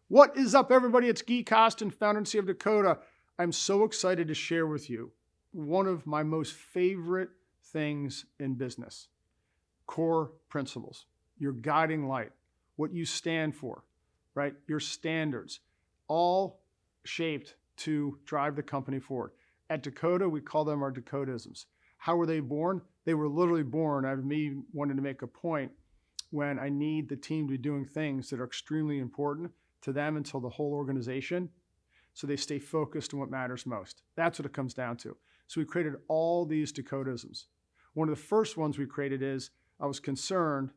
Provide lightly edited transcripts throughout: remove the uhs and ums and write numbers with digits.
What is up, everybody? It's Gui Costin, founder and CEO of Dakota. I'm so excited to share with you one of my most favorite things in business: core principles, your guiding light, what you stand for, right? Your standards, all shaped to drive the company forward. At Dakota, we call them our Dakota-isms. How were they born? They were literally born out of me wanting to make a point when I need the team to be doing things that are extremely important to them until the whole organization, so they stay focused on what matters most. That's what it comes down to. So we created all these Dakota-isms. One of the first ones we created is, I was concerned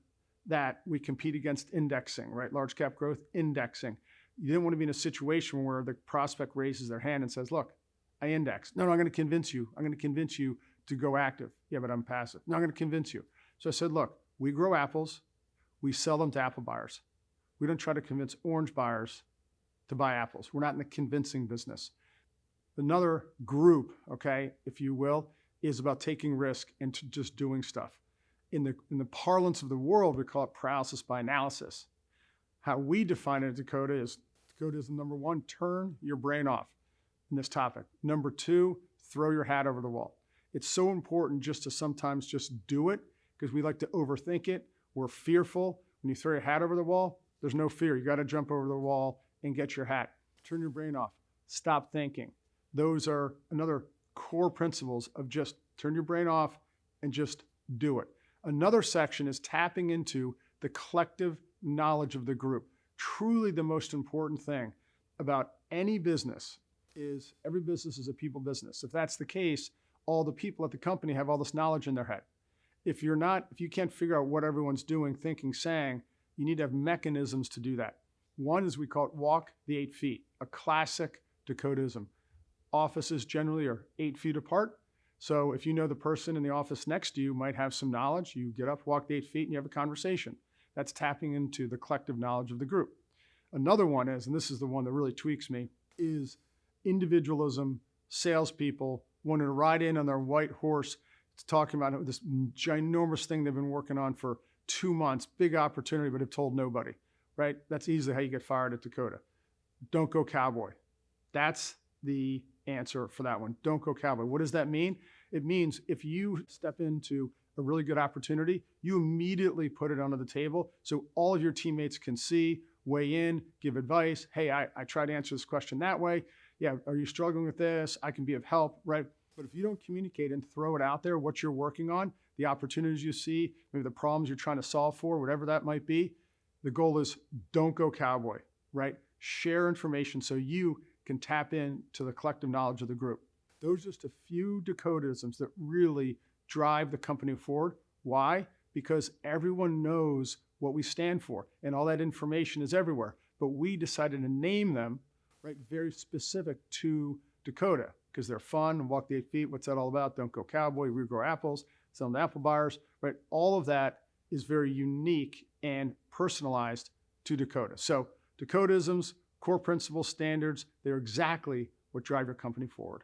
that we compete against indexing, right? Large cap growth indexing. You didn't want to be in a situation where the prospect raises their hand and says, look, I index. No, I'm going to convince you. I'm going to convince you to go active. Yeah, but I'm passive. No, I'm going to convince you. So I said, look, we grow apples. We sell them to apple buyers. We don't try to convince orange buyers to buy apples. We're not in the convincing business. Another group, okay, if you will, is about taking risk and just doing stuff. In the parlance of the world, we call it paralysis by analysis. How we define it at Dakota is number one, turn your brain off in this topic. Number two, throw your hat over the wall. It's so important just to sometimes just do it, because we like to overthink it. We're fearful. When you throw your hat over the wall, there's no fear. You got to jump over the wall and get your hat. Turn your brain off. Stop thinking. Those are another core principles of just turn your brain off and just do it. Another section is tapping into the collective knowledge of the group. Truly the most important thing about any business is every business is a people business. If that's the case, all the people at the company have all this knowledge in their head. If you can't figure out what everyone's doing, thinking, saying, you need to have mechanisms to do that. One is, we call it walk the 8 feet, a classic Dakota-ism. Offices generally are 8 feet apart. So if you know the person in the office next to you might have some knowledge, you get up, walk the 8 feet, and you have a conversation. That's tapping into the collective knowledge of the group. Another one is, and this is the one that really tweaks me, is individualism. Salespeople wanting to ride in on their white horse, talking about this ginormous thing they've been working on for 2 months, big opportunity, but have told nobody, right? That's easily how you get fired at Dakota. Don't go Cowboy. That's the answer for that one. Don't go Cowboy. What does that mean? It means if you step into a really good opportunity, you immediately put it onto the table so all of your teammates can see, weigh in, give advice. Hey, I tried to answer this question that way. Yeah, are you struggling with this? I can be of help, right? But if you don't communicate and throw it out there, what you're working on, the opportunities you see, maybe the problems you're trying to solve for, whatever that might be, the goal is don't go Cowboy, right? Share information so you can tap into the collective knowledge of the group. Those are just a few Dakota-isms that really drive the company forward. Why? Because everyone knows what we stand for, and all that information is everywhere. But we decided to name them, right, very specific to Dakota, because they're fun. Walk the 8 feet. What's that all about? Don't go Cowboy. We grow apples. Sell them to apple buyers, right? All of that is very unique and personalized to Dakota. So Dakota-isms, core principles, standards, they're exactly what drive your company forward.